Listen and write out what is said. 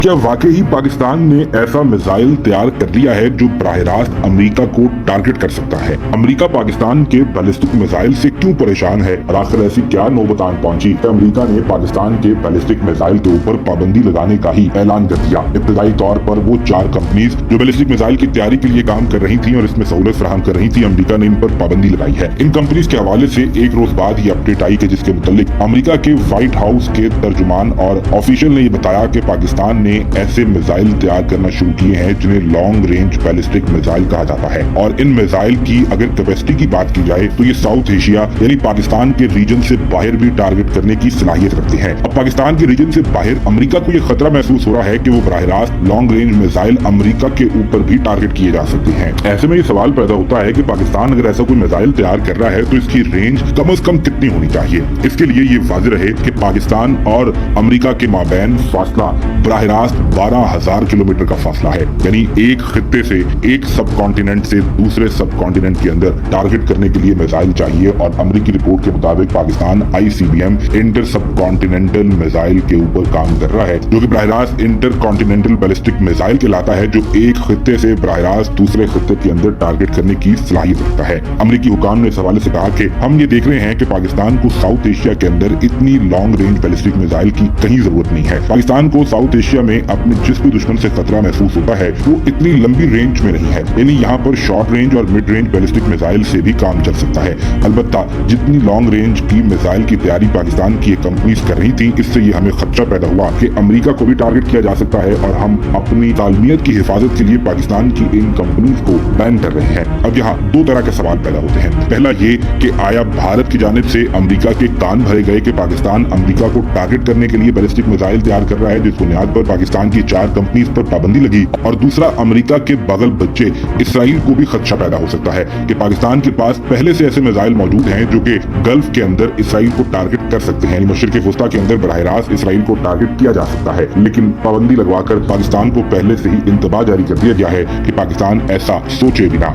क्या वाकई पाकिस्तान ने ऐसा मिसाइल तैयार कर लिया है जो बराह रास्त अमेरिका को टारगेट कर सकता है? अमेरिका पाकिस्तान के बैलिस्टिक मिसाइल से क्यों परेशान है और आखिर ऐसी क्या नौबत आन पहुंची? अमेरिका ने पाकिस्तान के बैलिस्टिक मिसाइल के ऊपर पाबंदी लगाने का ही ऐलान कर दिया। इब्तदाई तौर पर वो 4 कंपनीज जो बैलिस्टिक मिसाइल की तैयारी के लिए काम कर रही थी और इसमें सहूलत फराहम कर रही थी, अमेरिका ने इन पर पाबंदी लगाई है। इन कंपनीज के हवाले से एक रोज बाद ये अपडेट आई कि जिसके मुतालिक अमेरिका के व्हाइट हाउस के तर्जुमान और ऑफिशियल ने ये बताया कि पाकिस्तान ने ऐसे मिसाइल तैयार करना शुरू किए हैं जिन्हें लॉन्ग रेंज बैलिस्टिक मिसाइल कहा जाता है। और इन मिसाइल की अगर कैपेसिटी की बात की जाए तो ये साउथ एशिया यानी पाकिस्तान के रीजन से बाहर भी टारगेट करने की सलाहियत रखते हैं। अब पाकिस्तान के रीजन से बाहर अमेरिका को यह खतरा महसूस हो रहा है कि वो बराह रास्त लॉन्ग रेंज मिसाइल अमेरिका के ऊपर भी टारगेट किए जा सकते हैं। ऐसे में ये सवाल पैदा होता है कि पाकिस्तान अगर ऐसा कोई मिसाइल तैयार कर रहा है तो इसकी रेंज कम से कम कितनी होनी चाहिए। इसके लिए ये वाज़ेह रहे कि पाकिस्तान और अमेरिका के माबैन फासला बराह रास्त 12,000 किलोमीटर का फासला है, यानी एक खित्ते से, एक सब कॉन्टिनेंट से दूसरे सब कॉन्टिनेंट के अंदर टारगेट करने के लिए मिसाइल चाहिए। और अमेरिकी रिपोर्ट के मुताबिक पाकिस्तान ICBM इंटर सब कॉन्टिनेंटल मिसाइल के ऊपर काम कर रहा है, जो कि बराह रास्त इंटर कॉन्टिनेंटल बैलिस्टिक मिसाइल कहलाता है, जो एक खित्ते से बराह रास्त दूसरे खित्ते के अंदर टारगेट करने की सलाहियत रखता है। अमेरिकी हुकाम ने इस हवाले से कहा कि हम ये देख रहे हैं कि पाकिस्तान को साउथ एशिया के अंदर इतनी लॉन्ग रेंज बैलिस्टिक मिसाइल की कहीं जरूरत नहीं है। पाकिस्तान को साउथ एशिया में अपने जिस भी दुश्मन से खतरा महसूस होता है वो इतनी लंबी रेंज में नहीं है, यानी यहाँ पर शॉर्ट रेंज और मिड रेंज बैलिस्टिक मिसाइल से भी काम चल सकता है। अलबत्ता जितनी लॉन्ग रेंज की मिसाइल की तैयारी पाकिस्तान की कंपनीज कर रही थी, इससे ये हमें खतरा पैदा हुआ कि अमेरिका को भी टारगेट किया जा सकता है और हम अपनी तालमियत की हिफाजत के लिए पाकिस्तान की इन कंपनीज को बैन कर रहे हैं। अब यहाँ 2 तरह के सवाल पैदा होते हैं। पहला ये कि आया भारत की जानिब से अमेरिका के कान भरे गए कि पाकिस्तान अमेरिका को टारगेट करने के लिए बैलिस्टिक मिसाइल तैयार कर रहा है, जिस बुनियाद पर पाकिस्तान की 4 कंपनीज पर पाबंदी लगी। और दूसरा, अमेरिका के बगल बच्चे इसराइल को भी खदशा पैदा हो सकता है कि पाकिस्तान के पास पहले से ऐसे मिसाइल मौजूद हैं जो कि गल्फ के अंदर इसराइल को टारगेट कर सकते हैं, मशरिक वस्ता के अंदर बराह रास्त इसराइल को टारगेट किया जा सकता है। लेकिन पाबंदी लगवाकर पाकिस्तान को पहले से ही इंतबाह जारी कर दिया गया है कि पाकिस्तान ऐसा सोचे बिना